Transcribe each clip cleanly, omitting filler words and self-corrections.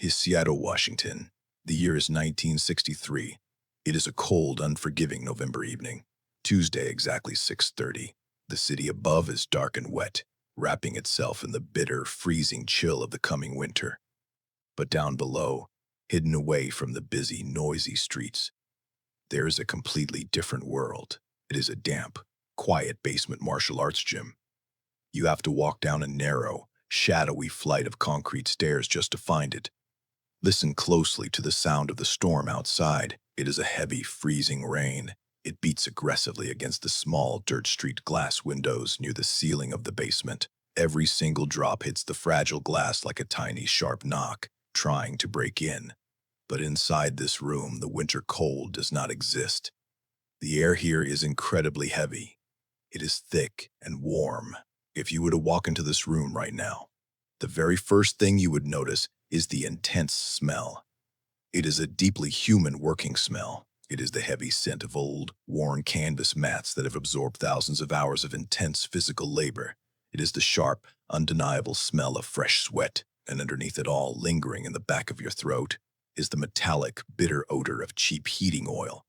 is Seattle, Washington. The year is 1963. It is a cold, unforgiving November evening. Tuesday, exactly 6:30. The city above is dark and wet, wrapping itself in the bitter, freezing chill of the coming winter. But down below, hidden away from the busy, noisy streets, there is a completely different world. It is a damp, quiet basement martial arts gym. You have to walk down a narrow, shadowy flight of concrete stairs just to find it. Listen closely to the sound of the storm outside. It is a heavy, freezing rain. It beats aggressively against the small, dirt street glass windows near the ceiling of the basement. Every single drop hits the fragile glass like a tiny, sharp knock, trying to break in. But inside this room, the winter cold does not exist. The air here is incredibly heavy. It is thick and warm. If you were to walk into this room right now, the very first thing you would notice is the intense smell. It is a deeply human working smell. It is the heavy scent of old, worn canvas mats that have absorbed thousands of hours of intense physical labor. It is the sharp, undeniable smell of fresh sweat, and underneath it all, lingering in the back of your throat, is the metallic, bitter odor of cheap heating oil,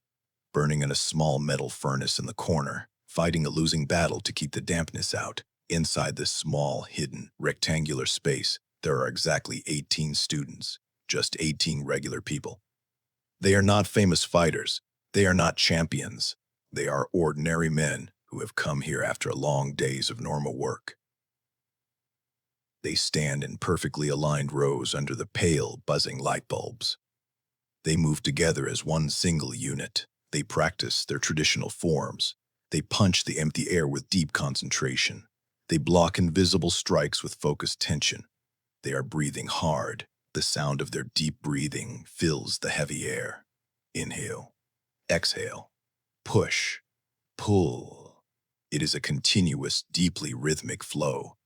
burning in a small metal furnace in the corner, fighting a losing battle to keep the dampness out. Inside this small, hidden, rectangular space, there are exactly 18 students, just 18 regular people. They are not famous fighters. They are not champions. They are ordinary men who have come here after long days of normal work. They stand in perfectly aligned rows under the pale, buzzing light bulbs. They move together as one single unit. They practice their traditional forms. They punch the empty air with deep concentration. They block invisible strikes with focused tension. They are breathing hard. The sound of their deep breathing fills the heavy air. Inhale, exhale, push, pull. It is a continuous, deeply rhythmic flow.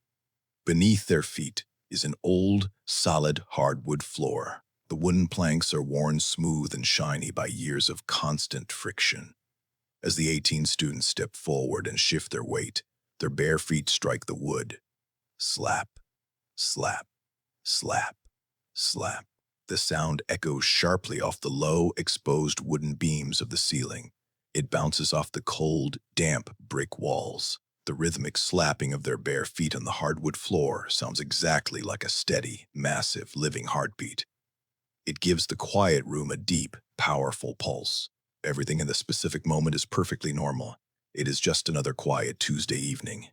Beneath their feet is an old, solid hardwood floor. The wooden planks are worn smooth and shiny by years of constant friction. As the 18 students step forward and shift their weight, their bare feet strike the wood. Slap, slap, slap, slap. The sound echoes sharply off the low, exposed wooden beams of the ceiling. It bounces off the cold, damp brick walls. The rhythmic slapping of their bare feet on the hardwood floor sounds exactly like a steady, massive, living heartbeat. It gives the quiet room a deep, powerful pulse. Everything in the specific moment is perfectly normal. It is just another quiet Tuesday evening.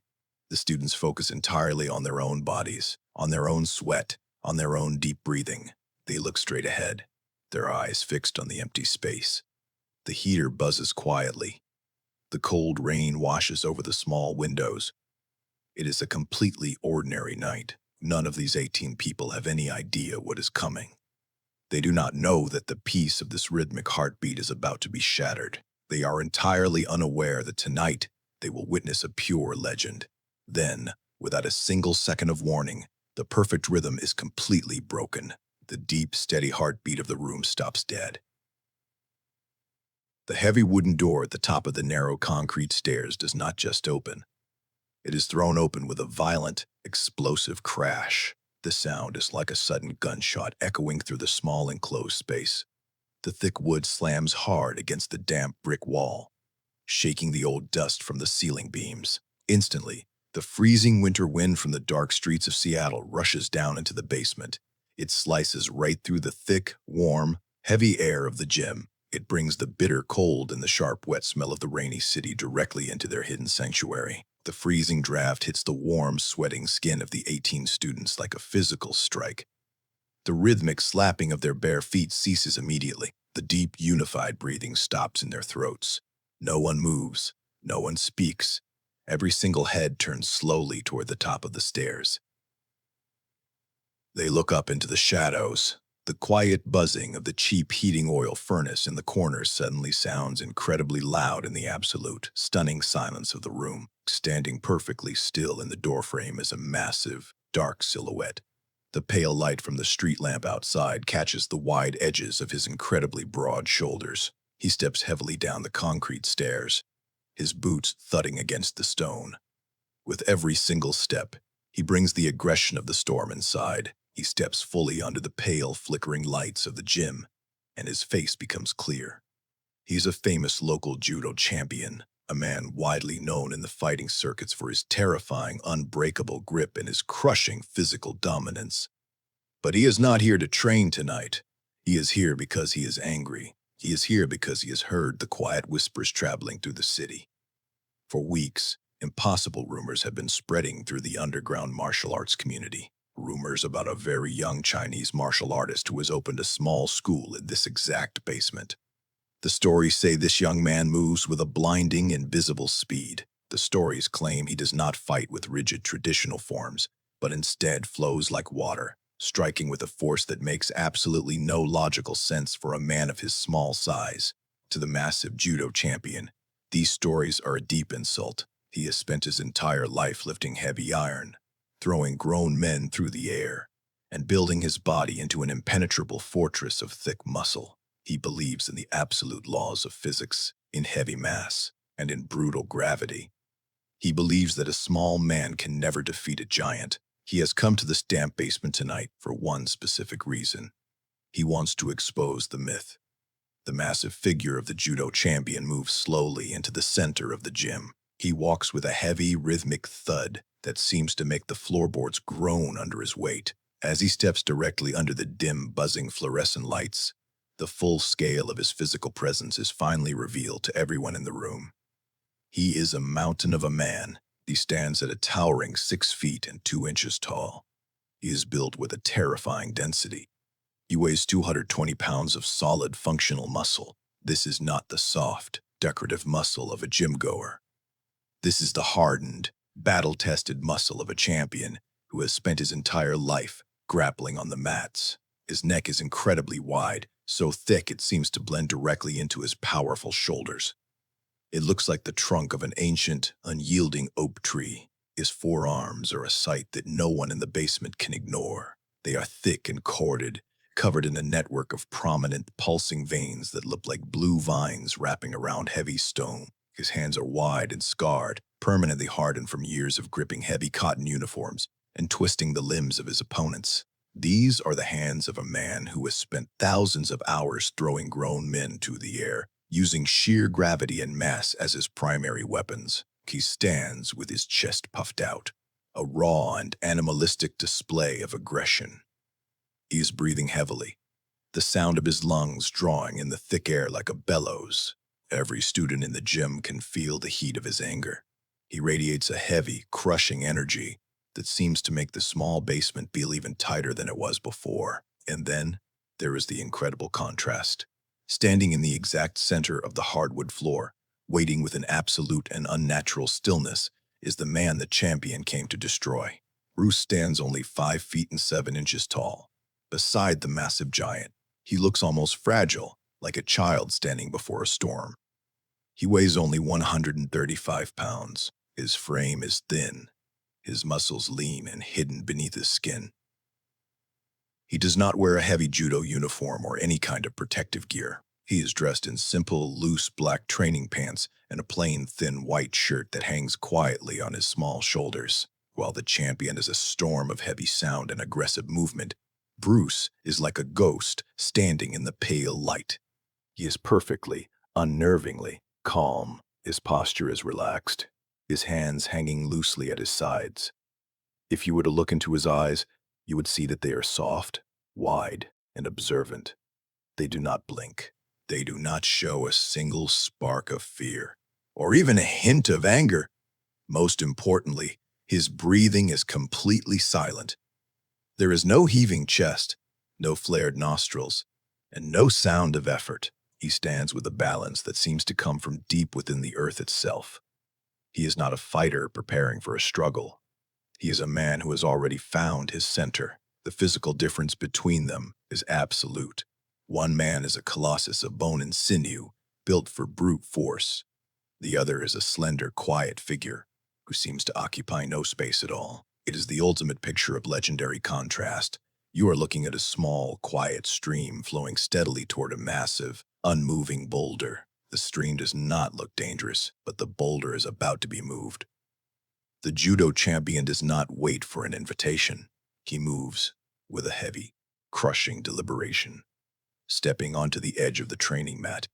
The students focus entirely on their own bodies, on their own sweat, on their own deep breathing. They look straight ahead, their eyes fixed on the empty space. The heater buzzes quietly. The cold rain washes over the small windows. It is a completely ordinary night. None of these 18 people have any idea what is coming. They do not know that the peace of this rhythmic heartbeat is about to be shattered. They are entirely unaware that tonight they will witness a pure legend. Then, without a single second of warning, the perfect rhythm is completely broken. The deep, steady heartbeat of the room stops dead. The heavy wooden door at the top of the narrow concrete stairs does not just open. It is thrown open with a violent, explosive crash. The sound is like a sudden gunshot echoing through the small enclosed space. The thick wood slams hard against the damp brick wall, shaking the old dust from the ceiling beams. Instantly, the freezing winter wind from the dark streets of Seattle rushes down into the basement. It slices right through the thick, warm, heavy air of the gym. It brings the bitter cold and the sharp, wet smell of the rainy city directly into their hidden sanctuary. The freezing draft hits the warm, sweating skin of the 18 students like a physical strike. The rhythmic slapping of their bare feet ceases immediately. The deep, unified breathing stops in their throats. No one moves. No one speaks. Every single head turns slowly toward the top of the stairs. They look up into the shadows. The quiet buzzing of the cheap heating oil furnace in the corner suddenly sounds incredibly loud in the absolute, stunning silence of the room. Standing perfectly still in the doorframe is a massive, dark silhouette. The pale light from the street lamp outside catches the wide edges of his incredibly broad shoulders. He steps heavily down the concrete stairs, his boots thudding against the stone. With every single step, he brings the aggression of the storm inside. He steps fully under the pale, flickering lights of the gym, and his face becomes clear. He's a famous local judo champion, a man widely known in the fighting circuits for his terrifying, unbreakable grip and his crushing physical dominance. But he is not here to train tonight. He is here because he is angry. He is here because he has heard the quiet whispers traveling through the city. For weeks, impossible rumors have been spreading through the underground martial arts community. Rumors about a very young Chinese martial artist who has opened a small school in this exact basement. The stories say this young man moves with a blinding, invisible speed. The stories claim he does not fight with rigid traditional forms, but instead flows like water, striking with a force that makes absolutely no logical sense for a man of his small size. To the massive judo champion, these stories are a deep insult. He has spent his entire life lifting heavy iron, throwing grown men through the air, and building his body into an impenetrable fortress of thick muscle. He believes in the absolute laws of physics, in heavy mass, and in brutal gravity. He believes that a small man can never defeat a giant. He has come to this damp basement tonight for one specific reason. He wants to expose the myth. The massive figure of the judo champion moves slowly into the center of the gym. He walks with a heavy, rhythmic thud that seems to make the floorboards groan under his weight. As he steps directly under the dim, buzzing fluorescent lights, the full scale of his physical presence is finally revealed to everyone in the room. He is a mountain of a man. He stands at a towering 6 feet and 2 inches tall. He is built with a terrifying density. He weighs 220 pounds of solid functional muscle. This is not the soft, decorative muscle of a gym goer. This is the hardened, battle-tested muscle of a champion who has spent his entire life grappling on the mats. His neck is incredibly wide, so thick it seems to blend directly into his powerful shoulders. It looks like the trunk of an ancient, unyielding oak tree. His forearms are a sight that no one in the basement can ignore. They are thick and corded, covered in a network of prominent, pulsing veins that look like blue vines wrapping around heavy stone. His hands are wide and scarred, permanently hardened from years of gripping heavy cotton uniforms and twisting the limbs of his opponents. These are the hands of a man who has spent thousands of hours throwing grown men to the air, using sheer gravity and mass as his primary weapons. He stands with his chest puffed out, a raw and animalistic display of aggression. He is breathing heavily, the sound of his lungs drawing in the thick air like a bellows. Every student in the gym can feel the heat of his anger. He radiates a heavy, crushing energy that seems to make the small basement feel even tighter than it was before. And then there is the incredible contrast. Standing in the exact center of the hardwood floor, waiting with an absolute and unnatural stillness, is the man the champion came to destroy. Bruce stands only 5 feet and 7 inches tall. Beside the massive giant, he looks almost fragile, like a child standing before a storm. He weighs only 135 pounds. His frame is thin, his muscles lean and hidden beneath his skin. He does not wear a heavy judo uniform or any kind of protective gear. He is dressed in simple, loose black training pants and a plain, thin white shirt that hangs quietly on his small shoulders. While the champion is a storm of heavy sound and aggressive movement, Bruce is like a ghost standing in the pale light. He is perfectly, unnervingly calm. His posture is relaxed, his hands hanging loosely at his sides. If you were to look into his eyes, you would see that they are soft, wide, and observant. They do not blink. They do not show a single spark of fear, or even a hint of anger. Most importantly, his breathing is completely silent. There is no heaving chest, no flared nostrils, and no sound of effort. He stands with a balance that seems to come from deep within the earth itself. He is not a fighter preparing for a struggle. He is a man who has already found his center. The physical difference between them is absolute. One man is a colossus of bone and sinew, built for brute force. The other is a slender, quiet figure who seems to occupy no space at all. It is the ultimate picture of legendary contrast. You are looking at a small, quiet stream flowing steadily toward a massive, unmoving boulder. The stream does not look dangerous, but the boulder is about to be moved. The judo champion does not wait for an invitation. He moves. with a heavy, crushing deliberation. Stepping onto the edge of the training mat,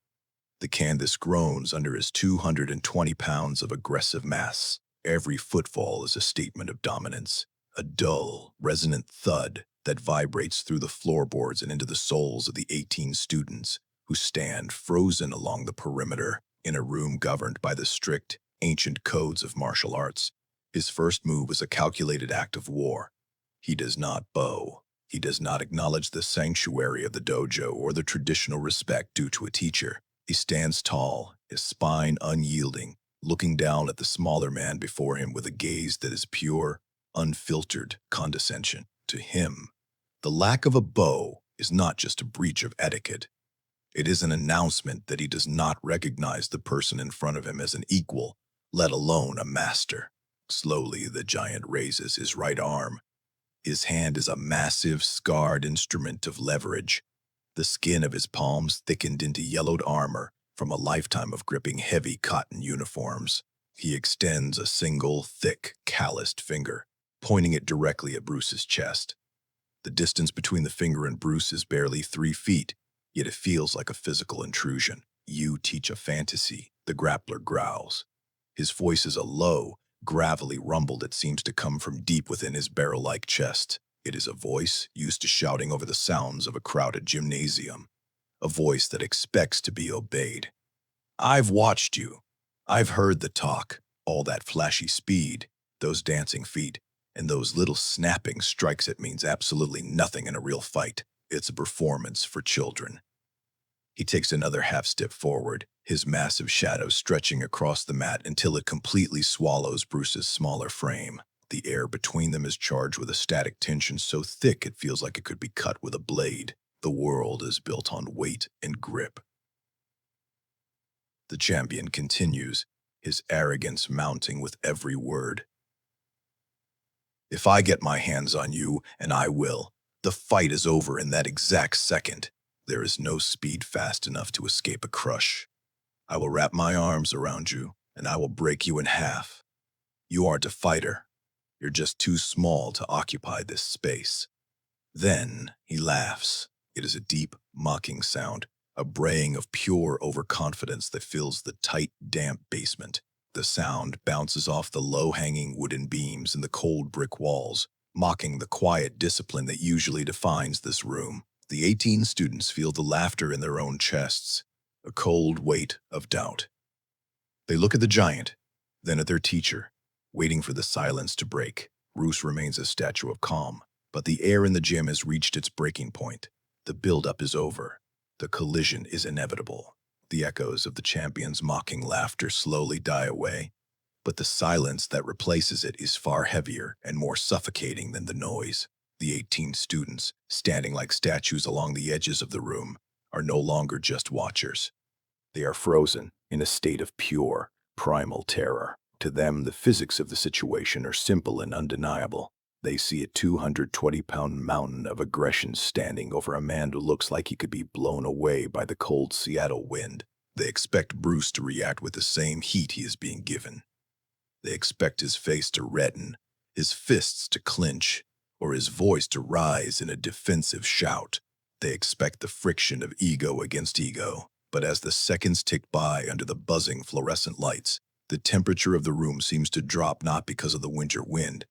the canvas groans under his 220 pounds of aggressive mass. Every footfall is a statement of dominance, a dull, resonant thud that vibrates through the floorboards and into the souls of the 18 students who stand frozen along the perimeter in a room governed by the strict, ancient codes of martial arts. His first move is a calculated act of war. He does not bow. He does not acknowledge the sanctuary of the dojo or the traditional respect due to a teacher. He stands tall, his spine unyielding, looking down at the smaller man before him with a gaze that is pure, unfiltered condescension. To him, the lack of a bow is not just a breach of etiquette. It is an announcement that he does not recognize the person in front of him as an equal, let alone a master. Slowly, the giant raises his right arm. His hand is a massive, scarred instrument of leverage. The skin of his palms thickened into yellowed armor from a lifetime of gripping heavy cotton uniforms. He extends a single, thick, calloused finger, pointing it directly at Bruce's chest. The distance between the finger and Bruce is barely 3 feet, yet it feels like a physical intrusion. "You teach a fantasy," the grappler growls. His voice is a low, gravelly rumble that seems to come from deep within his barrel-like chest. It is a voice used to shouting over the sounds of a crowded gymnasium, a voice that expects to be obeyed. "I've watched you. I've heard the talk, all that flashy speed, those dancing feet, and those little snapping strikes. It means absolutely nothing in a real fight. It's a performance for children." He takes another half-step forward, his massive shadow stretching across the mat until it completely swallows Bruce's smaller frame. The air between them is charged with a static tension so thick it feels like it could be cut with a blade. The world is built on weight and grip. The champion continues, his arrogance mounting with every word. "If I get my hands on you, and I will, the fight is over in that exact second. There is no speed fast enough to escape a crush. I will wrap my arms around you, and I will break you in half. You aren't a fighter. You're just too small to occupy this space." Then he laughs. It is a deep, mocking sound, a braying of pure overconfidence that fills the tight, damp basement. The sound bounces off the low-hanging wooden beams and the cold brick walls, mocking the quiet discipline that usually defines this room. The 18 students feel the laughter in their own chests, a cold weight of doubt. They look at the giant, then at their teacher, waiting for the silence to break. Bruce remains a statue of calm, but the air in the gym has reached its breaking point. The build-up is over. The collision is inevitable. The echoes of the champion's mocking laughter slowly die away, but the silence that replaces it is far heavier and more suffocating than the noise. The 18 students, standing like statues along the edges of the room, are no longer just watchers. They are frozen in a state of pure, primal terror. To them, the physics of the situation are simple and undeniable. They see a 220-pound mountain of aggression standing over a man who looks like he could be blown away by the cold Seattle wind. They expect Bruce to react with the same heat he is being given. They expect his face to redden, his fists to clench, or his voice to rise in a defensive shout. They expect the friction of ego against ego. But as the seconds tick by under the buzzing fluorescent lights, the temperature of the room seems to drop not because of the winter wind,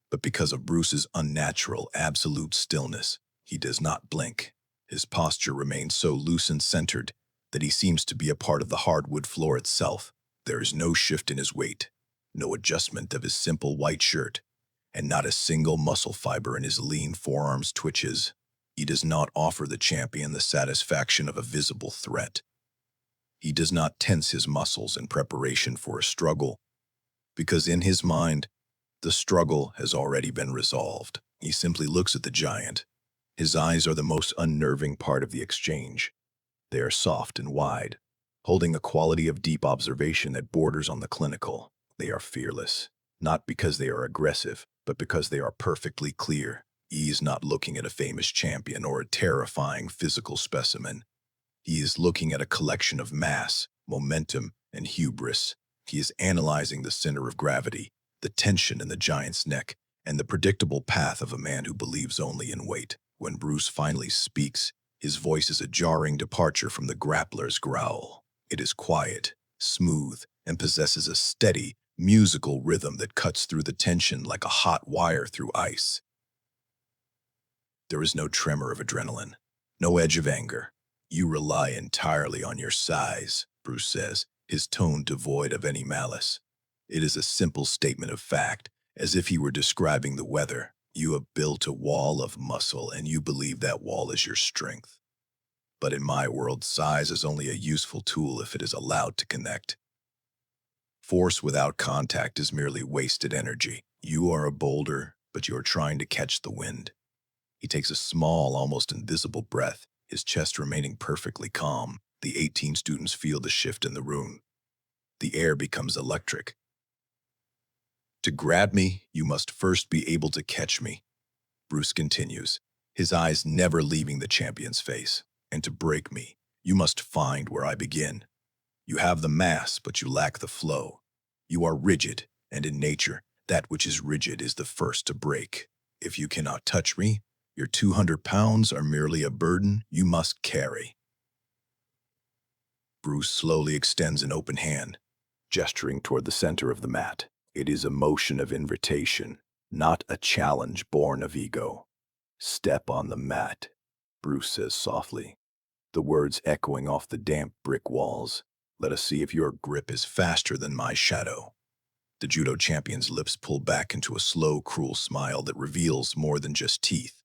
but because of Bruce's unnatural, absolute stillness. He does not blink. His posture remains so loose and centered that he seems to be a part of the hardwood floor itself. There is no shift in his weight, no adjustment of his simple white shirt, and not a single muscle fiber in his lean forearms twitches. He does not offer the champion the satisfaction of a visible threat. He does not tense his muscles in preparation for a struggle, because in his mind, the struggle has already been resolved. He simply looks at the giant. His eyes are the most unnerving part of the exchange. They are soft and wide, holding a quality of deep observation that borders on the clinical. They are fearless, not because they are aggressive, but because they are perfectly clear. He is not looking at a famous champion or a terrifying physical specimen. He is looking at a collection of mass, momentum, and hubris. He is analyzing the center of gravity, the tension in the giant's neck, and the predictable path of a man who believes only in weight. When Bruce finally speaks, his voice is a jarring departure from the grappler's growl. It is quiet, smooth, and possesses a steady, musical rhythm that cuts through the tension like a hot wire through ice. There is no tremor of adrenaline, no edge of anger. You rely entirely on your size, Bruce says, his tone devoid of any malice. It is a simple statement of fact, as if he were describing the weather. You have built a wall of muscle, and you believe that wall is your strength. But in my world, size is only a useful tool if it is allowed to connect. Force without contact is merely wasted energy. You are a boulder, but you are trying to catch the wind. He takes a small, almost invisible breath, his chest remaining perfectly calm. The 18 students feel the shift in the room. The air becomes electric. To grab me, you must first be able to catch me, Bruce continues, his eyes never leaving the champion's face. And to break me, you must find where I begin. You have the mass, but you lack the flow. You are rigid, and in nature, that which is rigid is the first to break. If you cannot touch me, your 200 pounds are merely a burden you must carry. Bruce slowly extends an open hand, gesturing toward the center of the mat. It is a motion of invitation, not a challenge born of ego. Step on the mat, Bruce says softly, the words echoing off the damp brick walls. Let us see if your grip is faster than my shadow. The judo champion's lips pull back into a slow, cruel smile that reveals more than just teeth.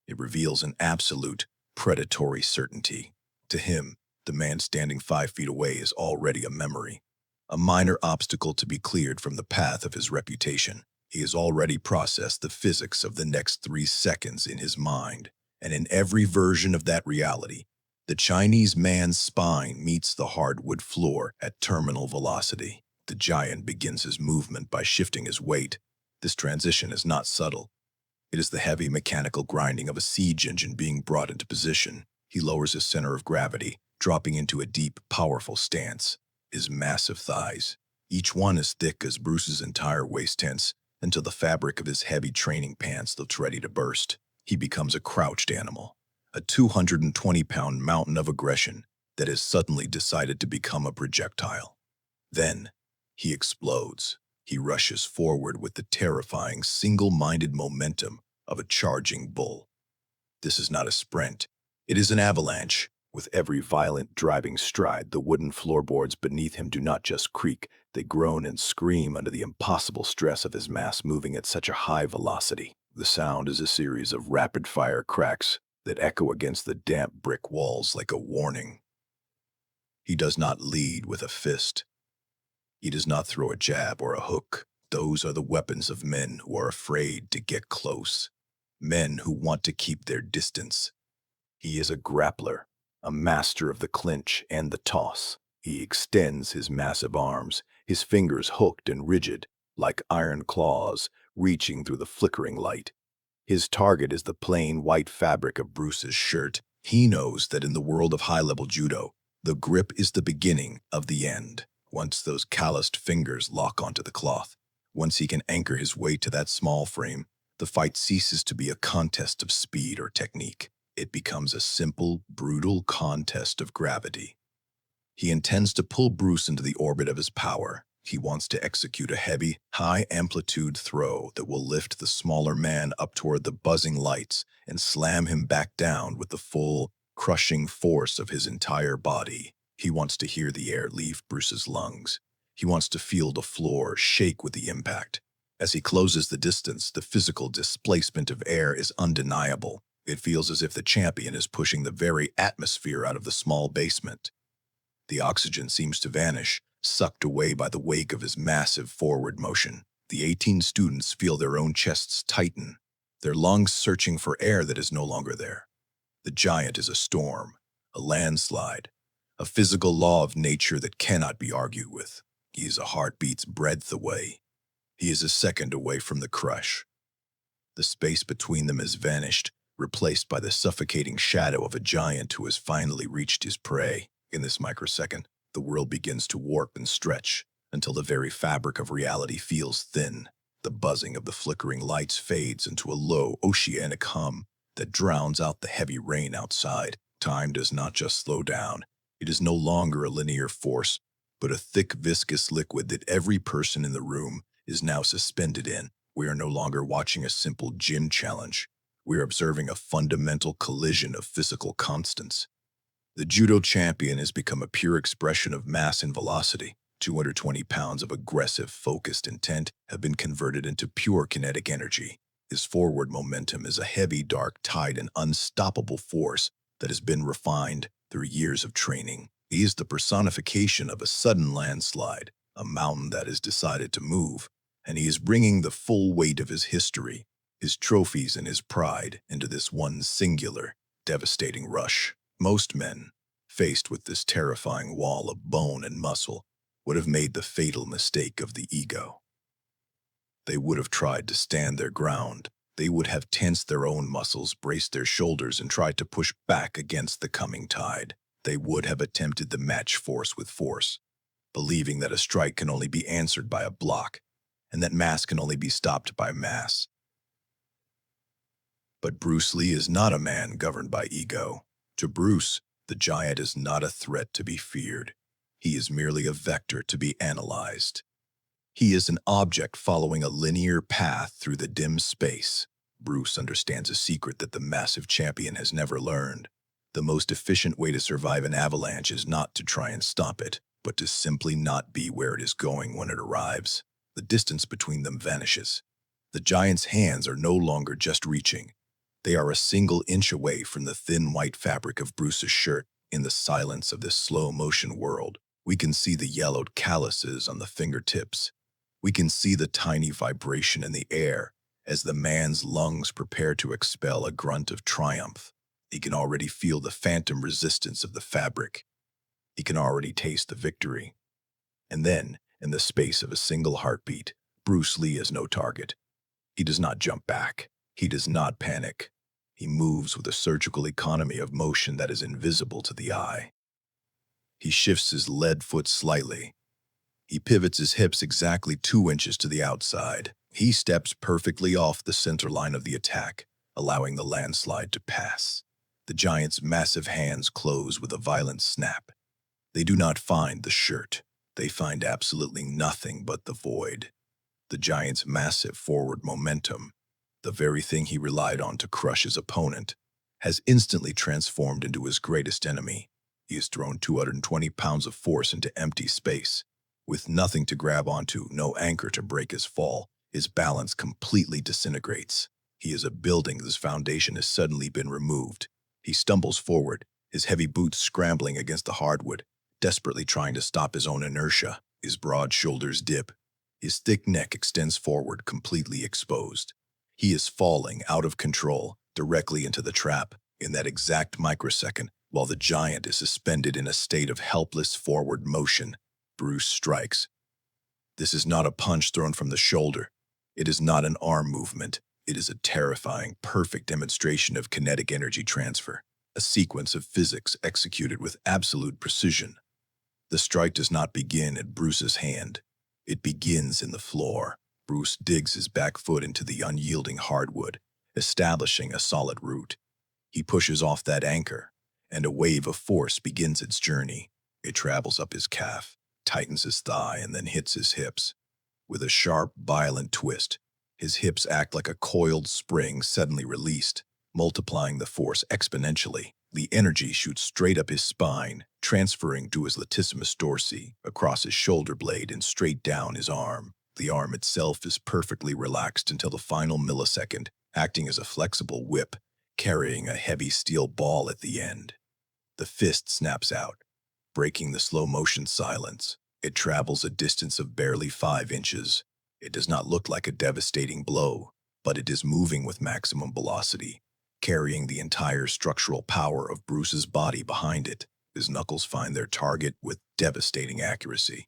It reveals an absolute, predatory certainty. To him, the man standing 5 feet away is already a memory, a minor obstacle to be cleared from the path of his reputation. He has already processed the physics of the next 3 seconds in his mind, and in every version of that reality, the Chinese man's spine meets the hardwood floor at terminal velocity. The giant begins his movement by shifting his weight. This transition is not subtle. It is the heavy mechanical grinding of a siege engine being brought into position. He lowers his center of gravity, dropping into a deep, powerful stance. His massive thighs, each one as thick as Bruce's entire waist, tense until the fabric of his heavy training pants looks ready to burst. He becomes a crouched animal, a 220-pound mountain of aggression that has suddenly decided to become a projectile. Then, he explodes. He rushes forward with the terrifying, single-minded momentum of a charging bull. This is not a sprint. It is an avalanche. With every violent, driving stride, the wooden floorboards beneath him do not just creak, they groan and scream under the impossible stress of his mass moving at such a high velocity. The sound is a series of rapid-fire cracks that echo against the damp brick walls like a warning. He does not lead with a fist. He does not throw a jab or a hook. Those are the weapons of men who are afraid to get close, men who want to keep their distance. He is a grappler, a master of the clinch and the toss. He extends his massive arms, his fingers hooked and rigid, like iron claws, reaching through the flickering light. His target is the plain white fabric of Bruce's shirt. He knows that in the world of high-level judo, the grip is the beginning of the end. Once those calloused fingers lock onto the cloth, once he can anchor his weight to that small frame, the fight ceases to be a contest of speed or technique. It becomes a simple, brutal contest of gravity. He intends to pull Bruce into the orbit of his power. He wants to execute a heavy, high-amplitude throw that will lift the smaller man up toward the buzzing lights and slam him back down with the full, crushing force of his entire body. He wants to hear the air leave Bruce's lungs. He wants to feel the floor shake with the impact. As he closes the distance, the physical displacement of air is undeniable. It feels as if the champion is pushing the very atmosphere out of the small basement. The oxygen seems to vanish, sucked away by the wake of his massive forward motion. The 18 students feel their own chests tighten, their lungs searching for air that is no longer there. The giant is a storm, a landslide, a physical law of nature that cannot be argued with. He is a heartbeat's breadth away. He is a second away from the crush. The space between them has vanished, replaced by the suffocating shadow of a giant who has finally reached his prey. In this microsecond, the world begins to warp and stretch until the very fabric of reality feels thin. The buzzing of the flickering lights fades into a low, oceanic hum that drowns out the heavy rain outside. Time does not just slow down. It is no longer a linear force, but a thick, viscous liquid that every person in the room is now suspended in. We are no longer watching a simple gym challenge. We are observing a fundamental collision of physical constants. The judo champion has become a pure expression of mass and velocity. 220 pounds of aggressive, focused intent have been converted into pure kinetic energy. His forward momentum is a heavy, dark tide and unstoppable force that has been refined through years of training. He is the personification of a sudden landslide, a mountain that has decided to move, and he is bringing the full weight of his history, his trophies and his pride into this one singular, devastating rush. Most men, faced with this terrifying wall of bone and muscle, would have made the fatal mistake of the ego. They would have tried to stand their ground. They would have tensed their own muscles, braced their shoulders, and tried to push back against the coming tide. They would have attempted to match force with force, believing that a strike can only be answered by a block, and that mass can only be stopped by mass. But Bruce Lee is not a man governed by ego. To Bruce, the giant is not a threat to be feared. He is merely a vector to be analyzed. He is an object following a linear path through the dim space. Bruce understands a secret that the massive champion has never learned. The most efficient way to survive an avalanche is not to try and stop it, but to simply not be where it is going when it arrives. The distance between them vanishes. The giant's hands are no longer just reaching. They are a single inch away from the thin white fabric of Bruce's shirt. In the silence of this slow-motion world, we can see the yellowed calluses on the fingertips. We can see the tiny vibration in the air as the man's lungs prepare to expel a grunt of triumph. He can already feel the phantom resistance of the fabric. He can already taste the victory. And then, in the space of a single heartbeat, Bruce Lee is no target. He does not jump back. He does not panic. He moves with a surgical economy of motion that is invisible to the eye. He shifts his lead foot slightly. He pivots his hips exactly 2 inches to the outside. He steps perfectly off the center line of the attack, allowing the landslide to pass. The giant's massive hands close with a violent snap. They do not find the shirt. They find absolutely nothing but the void. The giant's massive forward momentum, the very thing he relied on to crush his opponent, has instantly transformed into his greatest enemy. He has thrown 220 pounds of force into empty space. With nothing to grab onto, no anchor to break his fall, his balance completely disintegrates. He is a building whose foundation has suddenly been removed. He stumbles forward, his heavy boots scrambling against the hardwood, desperately trying to stop his own inertia. His broad shoulders dip. His thick neck extends forward, completely exposed. He is falling out of control, directly into the trap. In that exact microsecond, while the giant is suspended in a state of helpless forward motion, Bruce strikes. This is not a punch thrown from the shoulder. It is not an arm movement. It is a terrifying, perfect demonstration of kinetic energy transfer, a sequence of physics executed with absolute precision. The strike does not begin at Bruce's hand. It begins in the floor. Bruce digs his back foot into the unyielding hardwood, establishing a solid root. He pushes off that anchor, and a wave of force begins its journey. It travels up his calf, tightens his thigh, and then hits his hips. With a sharp, violent twist, his hips act like a coiled spring suddenly released, multiplying the force exponentially. The energy shoots straight up his spine, transferring to his latissimus dorsi, across his shoulder blade, and straight down his arm. The arm itself is perfectly relaxed until the final millisecond, acting as a flexible whip, carrying a heavy steel ball at the end. The fist snaps out, breaking the slow-motion silence. It travels a distance of barely 5 inches. It does not look like a devastating blow, but it is moving with maximum velocity, carrying the entire structural power of Bruce's body behind it. His knuckles find their target with devastating accuracy.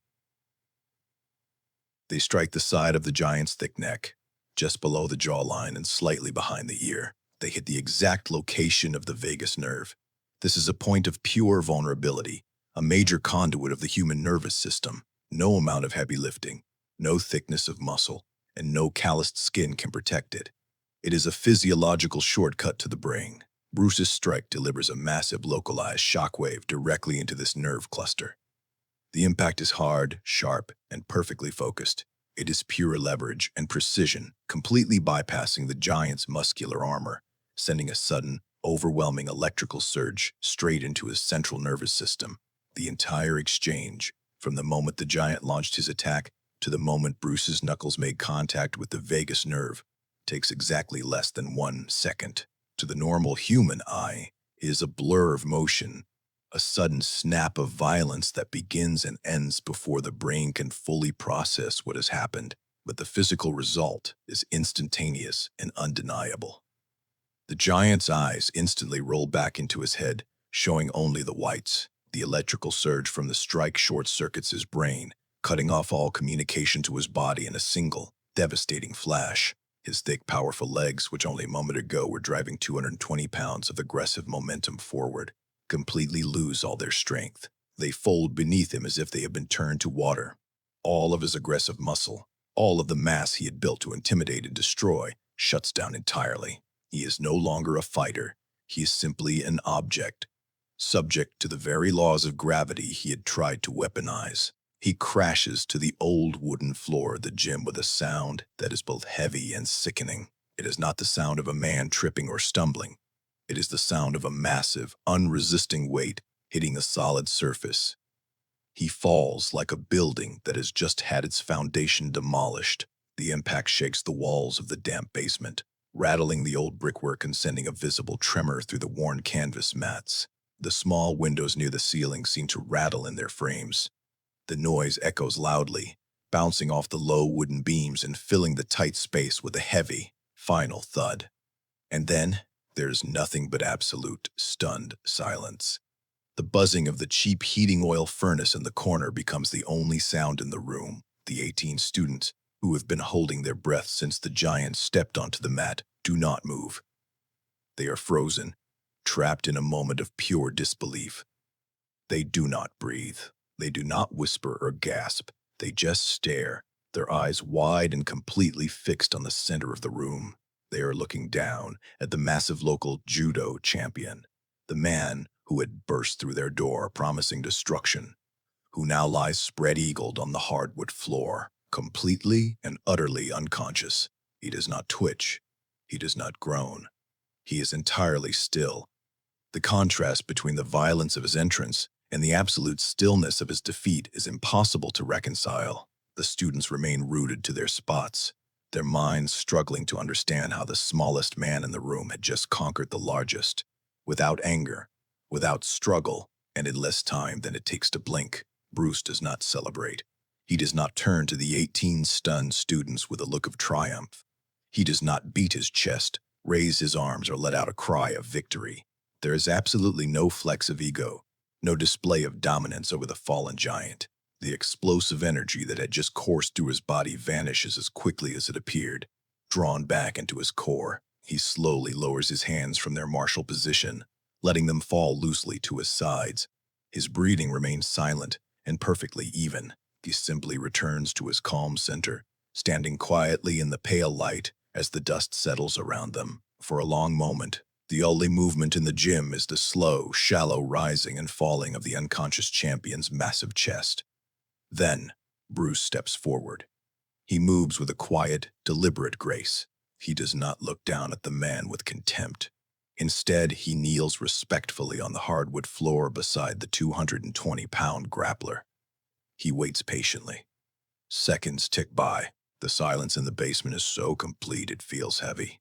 They strike the side of the giant's thick neck, just below the jawline and slightly behind the ear. They hit the exact location of the vagus nerve. This is a point of pure vulnerability, a major conduit of the human nervous system. No amount of heavy lifting, no thickness of muscle, and no calloused skin can protect it. It is a physiological shortcut to the brain. Bruce's strike delivers a massive localized shockwave directly into this nerve cluster. The impact is hard, sharp, and perfectly focused. It is pure leverage and precision, completely bypassing the giant's muscular armor, sending a sudden, overwhelming electrical surge straight into his central nervous system. The entire exchange, from the moment the giant launched his attack to the moment Bruce's knuckles made contact with the vagus nerve, takes exactly less than 1 second. To the normal human eye, it is a blur of motion, a sudden snap of violence that begins and ends before the brain can fully process what has happened, but the physical result is instantaneous and undeniable. The giant's eyes instantly roll back into his head, showing only the whites. The electrical surge from the strike short-circuits his brain, cutting off all communication to his body in a single, devastating flash. His thick, powerful legs, which only a moment ago were driving 220 pounds of aggressive momentum forward, completely lose all their strength. They fold beneath him as if they had been turned to water. All of his aggressive muscle, all of the mass he had built to intimidate and destroy, shuts down entirely. He is no longer a fighter. He is simply an object, subject to the very laws of gravity he had tried to weaponize. He crashes to the old wooden floor of the gym with a sound that is both heavy and sickening. It is not the sound of a man tripping or stumbling. It is the sound of a massive, unresisting weight hitting a solid surface. He falls like a building that has just had its foundation demolished. The impact shakes the walls of the damp basement, rattling the old brickwork and sending a visible tremor through the worn canvas mats. The small windows near the ceiling seem to rattle in their frames. The noise echoes loudly, bouncing off the low wooden beams and filling the tight space with a heavy, final thud. And then, there's nothing but absolute, stunned silence. The buzzing of the cheap heating oil furnace in the corner becomes the only sound in the room. The 18 students, who have been holding their breath since the giant stepped onto the mat, do not move. They are frozen, trapped in a moment of pure disbelief. They do not breathe. They do not whisper or gasp. They just stare, their eyes wide and completely fixed on the center of the room. They are looking down at the massive local Judo champion, the man who had burst through their door promising destruction, who now lies spread-eagled on the hardwood floor, completely and utterly unconscious. He does not twitch. He does not groan. He is entirely still. The contrast between the violence of his entrance and the absolute stillness of his defeat is impossible to reconcile. The students remain rooted to their spots, their minds struggling to understand how the smallest man in the room had just conquered the largest, without anger, without struggle, and in less time than it takes to blink. Bruce does not celebrate. He does not turn to the 18 stunned students with a look of triumph. He does not beat his chest, raise his arms, or let out a cry of victory. There is absolutely no flex of ego, no display of dominance over the fallen giant. The explosive energy that had just coursed through his body vanishes as quickly as it appeared, drawn back into his core. He slowly lowers his hands from their martial position, letting them fall loosely to his sides. His breathing remains silent and perfectly even. He simply returns to his calm center, standing quietly in the pale light as the dust settles around them. For a long moment, the only movement in the gym is the slow, shallow rising and falling of the unconscious champion's massive chest. Then, Bruce steps forward. He moves with a quiet, deliberate grace. He does not look down at the man with contempt. Instead, he kneels respectfully on the hardwood floor beside the 220-pound grappler. He waits patiently. Seconds tick by. The silence in the basement is so complete it feels heavy.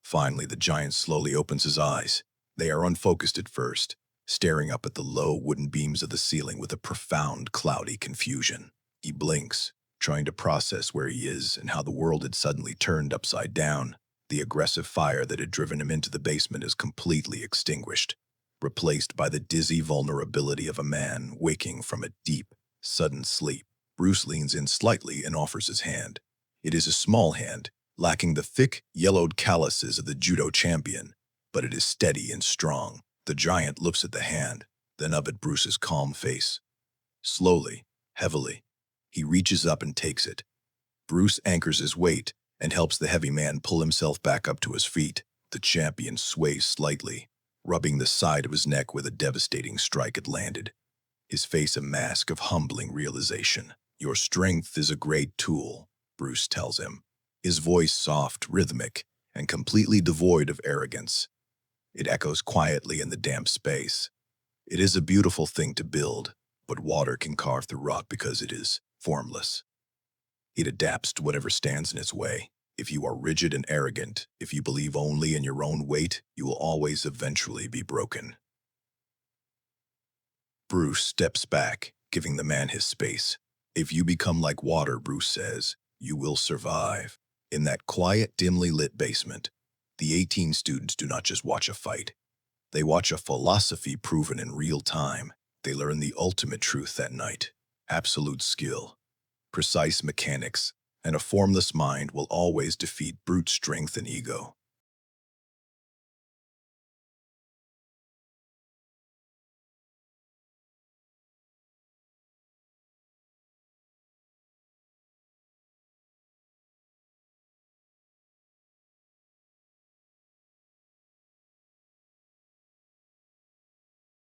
Finally, the giant slowly opens his eyes. They are unfocused at first, staring up at the low wooden beams of the ceiling with a profound, cloudy confusion. He blinks, trying to process where he is and how the world had suddenly turned upside down. The aggressive fire that had driven him into the basement is completely extinguished, replaced by the dizzy vulnerability of a man waking from a deep, sudden sleep. Bruce leans in slightly and offers his hand. It is a small hand, lacking the thick, yellowed calluses of the judo champion, but it is steady and strong. The giant looks at the hand, then up at Bruce's calm face. Slowly, heavily, he reaches up and takes it. Bruce anchors his weight and helps the heavy man pull himself back up to his feet. The champion sways slightly, rubbing the side of his neck where the devastating strike had landed, his face a mask of humbling realization. Your strength is a great tool, Bruce tells him, his voice soft, rhythmic, and completely devoid of arrogance. It echoes quietly in the damp space. It is a beautiful thing to build, but water can carve through rock because it is formless. It adapts to whatever stands in its way. If you are rigid and arrogant, if you believe only in your own weight, you will always eventually be broken. Bruce steps back, giving the man his space. If you become like water, Bruce says, you will survive. In that quiet, dimly lit basement, the 18 students do not just watch a fight. They watch a philosophy proven in real time. They learn the ultimate truth that night. Absolute skill, precise mechanics, and a formless mind will always defeat brute strength and ego.